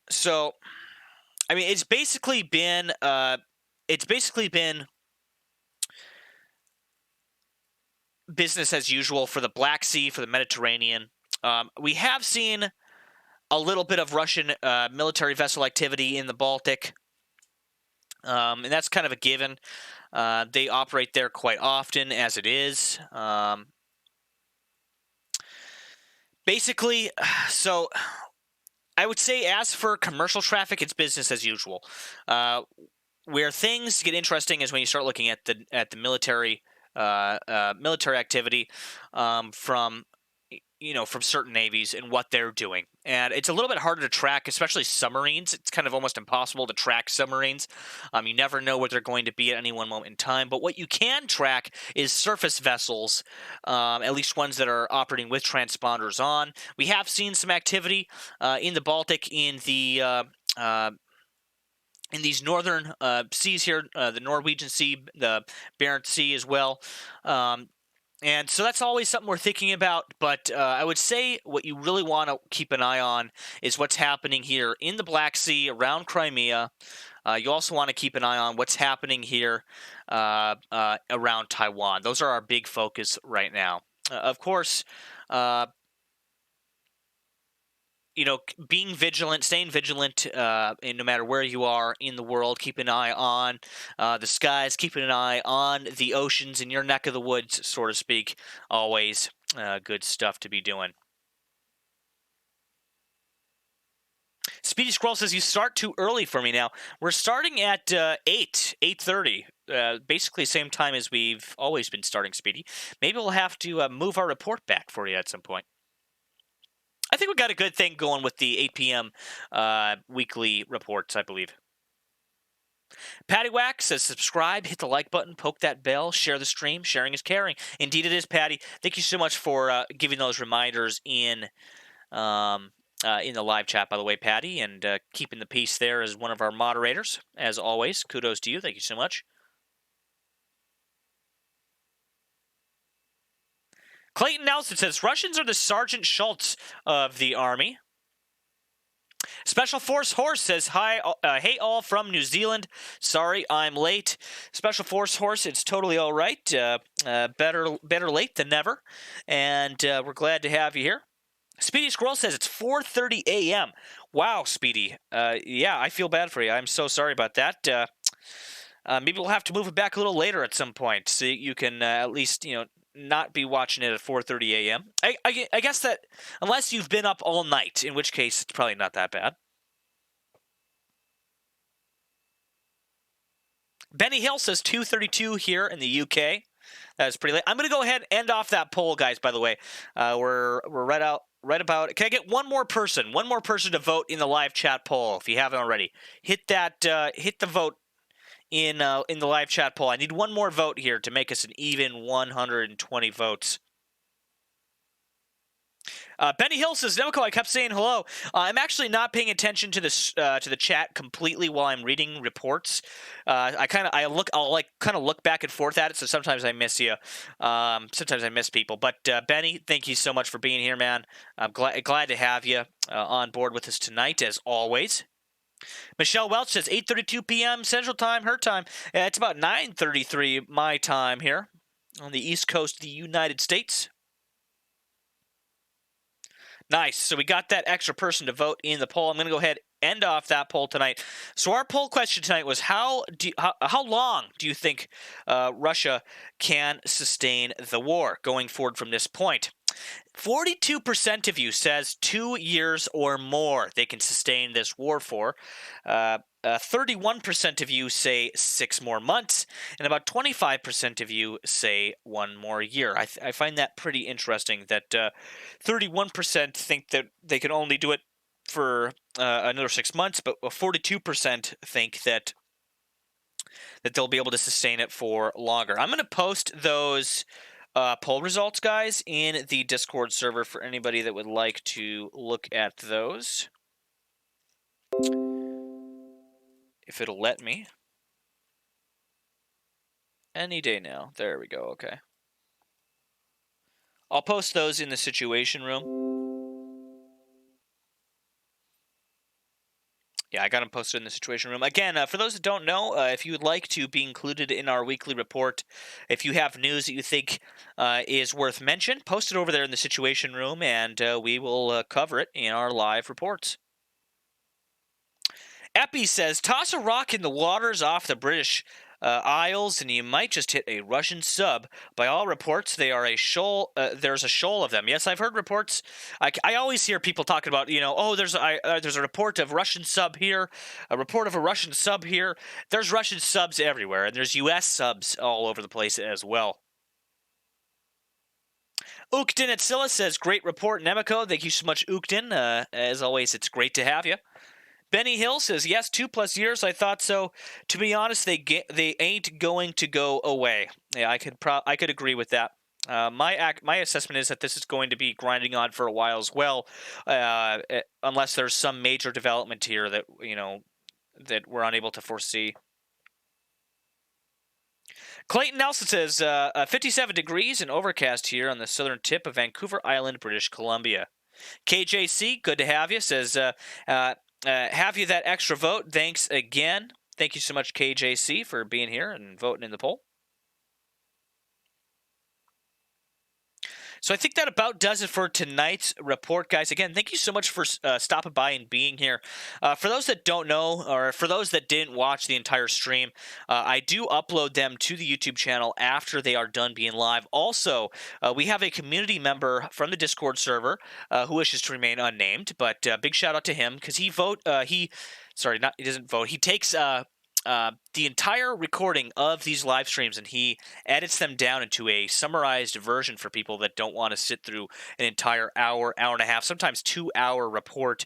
So, I mean, it's basically been business as usual for the Black Sea, for the Mediterranean. We have seen a little bit of Russian military vessel activity in the Baltic, and that's kind of a given. They operate there quite often, as it is. Basically, so I would say as for commercial traffic, it's business as usual. Where things get interesting is when you start looking at the military activity from certain navies and what they're doing. And it's a little bit harder to track, especially submarines. It's kind of almost impossible to track submarines. You never know what they're going to be at any one moment in time. But what you can track is surface vessels, at least ones that are operating with transponders on. We have seen some activity in the Baltic in these northern seas here, the Norwegian Sea, the Barents Sea as well. And so that's always something we're thinking about. But I would say what you really want to keep an eye on is what's happening here in the Black Sea around Crimea. You also want to keep an eye on what's happening here around Taiwan. Those are our big focus right now. Of course, being vigilant, staying vigilant, and no matter where you are in the world, keep an eye on the skies, keeping an eye on the oceans in your neck of the woods, so to speak. Always good stuff to be doing. Speedy Scroll says you start too early for me now. We're starting at 8:30, basically same time as we've always been starting, Speedy. Maybe we'll have to move our report back for you at some point. I think we got a good thing going with the 8 p.m. Weekly reports, I believe. Patty Wax says subscribe, hit the like button, poke that bell, share the stream. Sharing is caring. Indeed it is, Patty. Thank you so much for giving those reminders in the live chat, by the way, Patty, and keeping the peace there as one of our moderators. As always, kudos to you. Thank you so much. Clayton Nelson says Russians are the Sergeant Schultz of the Army. Special Force Horse says, hi, hey all from New Zealand. Sorry I'm late. Special Force Horse, it's totally all right. Better late than never. And we're glad to have you here. Speedy Squirrel says it's 4:30 a.m. Wow, Speedy. Yeah, I feel bad for you. I'm so sorry about that. Maybe we'll have to move it back a little later at some point so you can at least, not be watching it at 4:30 a.m. I guess that unless you've been up all night, in which case it's probably not that bad. Benny Hill says 2:32 here in the UK. That is pretty late. I'm going to go ahead and end off that poll, guys. By the way, we're right about. Can I get one more person to vote in the live chat poll if you haven't already? Hit the vote in the live chat poll. I need one more vote here to make us an even 120 votes. Benny Hill says, Nemico, I kept saying hello. I'm actually not paying attention to this to the chat completely while I'm reading reports. I'll look back and forth at it. So sometimes I miss you. Sometimes I miss people. But Benny, thank you so much for being here, man. I'm glad to have you on board with us tonight, as always. Michelle Welch says 8:32 p.m. Central Time, her time. It's about 9:33 my time here on the East Coast of the United States. Nice. So we got that extra person to vote in the poll. I'm going to go ahead and end off that poll tonight. So our poll question tonight was how long do you think Russia can sustain the war going forward from this point? 42% of you says 2 years or more they can sustain this war for. 31% of you say 6 more months, and about 25% of you say 1 more year. I find that pretty interesting that 31% think that they can only do it for another 6 months, but 42% think that they'll be able to sustain it for longer. I'm going to post those poll results, guys, in the Discord server for anybody that would like to look at those. If it'll let me. Any day now. There we go. Okay. I'll post those in the Situation Room. Yeah, I got them posted in the Situation Room. Again, for those that don't know, if you would like to be included in our weekly report, if you have news that you think is worth mention, post it over there in the Situation Room, and we will cover it in our live reports. Epi says, toss a rock in the waters off the British Isles, and you might just hit a Russian sub. By all reports, they are a shoal. There's a shoal of them. Yes, I've heard reports. I always hear people talking about, there's a report of Russian sub here, a report of a Russian sub here. There's Russian subs everywhere, and there's U.S. subs all over the place as well. Ukden at Scylla says, great report, Nemico. Thank you so much, Ukden. As always, it's great to have you. Benny Hill says, yes, 2+ years. I thought so. To be honest, they ain't going to go away. Yeah, I could agree with that. My assessment is that this is going to be grinding on for a while as well, unless there's some major development here that that we're unable to foresee. Clayton Nelson says 57 degrees and overcast here on the southern tip of Vancouver Island, British Columbia. KJC, good to have you, says have you that extra vote. Thanks again. Thank you so much, KJC, for being here and voting in the poll. So I think that about does it for tonight's report, guys. Again, thank you so much for stopping by and being here. For those that don't know, or for those that didn't watch the entire stream, I do upload them to the YouTube channel after they are done being live. Also, we have a community member from the Discord server who wishes to remain unnamed, but big shout out to him because he doesn't vote. He takes the entire recording of these live streams and he edits them down into a summarized version for people that don't want to sit through an entire hour and a half, sometimes 2-hour report.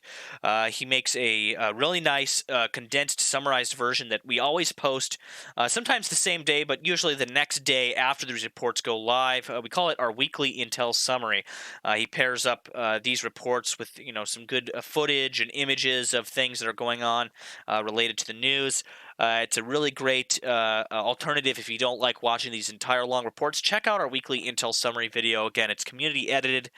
He makes a really nice condensed summarized version that we always post, sometimes the same day, but usually the next day after these reports go live. We call it our weekly intel summary. He pairs up these reports with some good footage and images of things that are going on related to the news. It's a really great alternative if you don't like watching these entire long reports. Check out our weekly Intel Summary video. Again, it's community edited.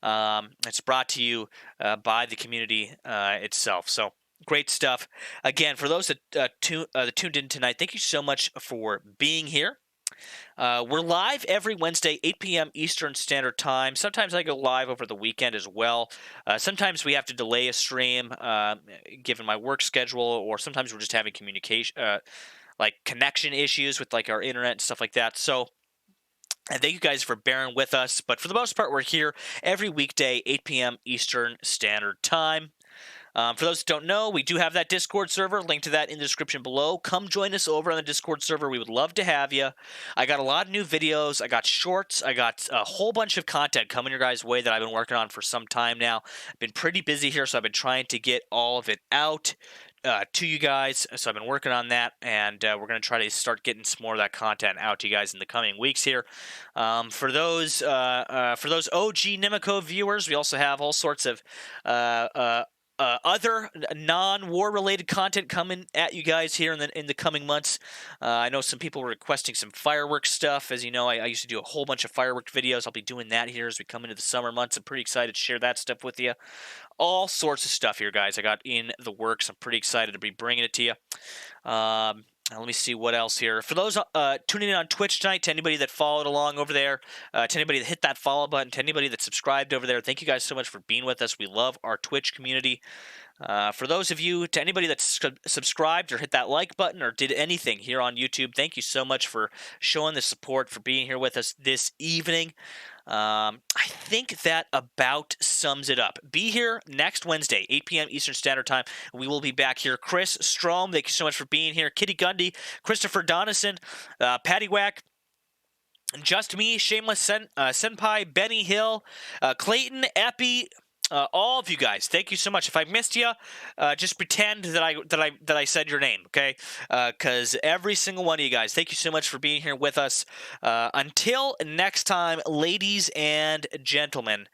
It's brought to you by the community itself. So great stuff. Again, for those that tuned in tonight, thank you so much for being here. We're live every Wednesday, 8 p.m. Eastern Standard Time. Sometimes I go live over the weekend as well. Sometimes we have to delay a stream given my work schedule, or sometimes we're just having communication, like connection issues with like our internet and stuff like that. So, and thank you guys for bearing with us. But for the most part, we're here every weekday, 8 p.m. Eastern Standard Time. For those that don't know, we do have that Discord server. Link to that in the description below. Come join us over on the Discord server. We would love to have you. I got a lot of new videos. I got shorts. I got a whole bunch of content coming your guys' way that I've been working on for some time now. I've been pretty busy here, so I've been trying to get all of it out to you guys. So I've been working on that, and we're going to try to start getting some more of that content out to you guys in the coming weeks here. For those OG Nemico viewers, we also have all sorts of other non-war related content coming at you guys here in the coming months. I know some people were requesting some fireworks stuff. As you know, I used to do a whole bunch of fireworks videos. I'll be doing that here as we come into the summer months. I'm pretty excited to share that stuff with you. All sorts of stuff here, guys. I got in the works. I'm pretty excited to be bringing it to you. Let me see what else here. For those tuning in on Twitch tonight, to anybody that followed along over there, to anybody that hit that follow button, to anybody that subscribed over there, thank you guys so much for being with us. We love our Twitch community. For those of you, to anybody that subscribed or hit that like button or did anything here on YouTube, thank you so much for showing the support, for being here with us this evening. I think that about sums it up. Be here next Wednesday, 8 p.m. Eastern Standard Time. We will be back here. Chris Strom, thank you so much for being here. Kitty Gundy, Christopher Donison, Patty Wack, Just Me, Shameless Senpai, Benny Hill, Clayton, Epi, all of you guys, thank you so much. If I missed you, just pretend that I said your name, okay? Because every single one of you guys, thank you so much for being here with us. Until next time, ladies and gentlemen,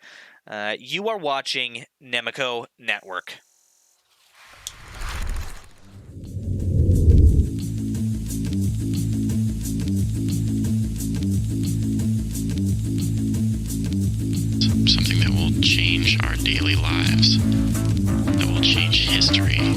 you are watching Nemico Network. Something that will change our daily lives, that will change history.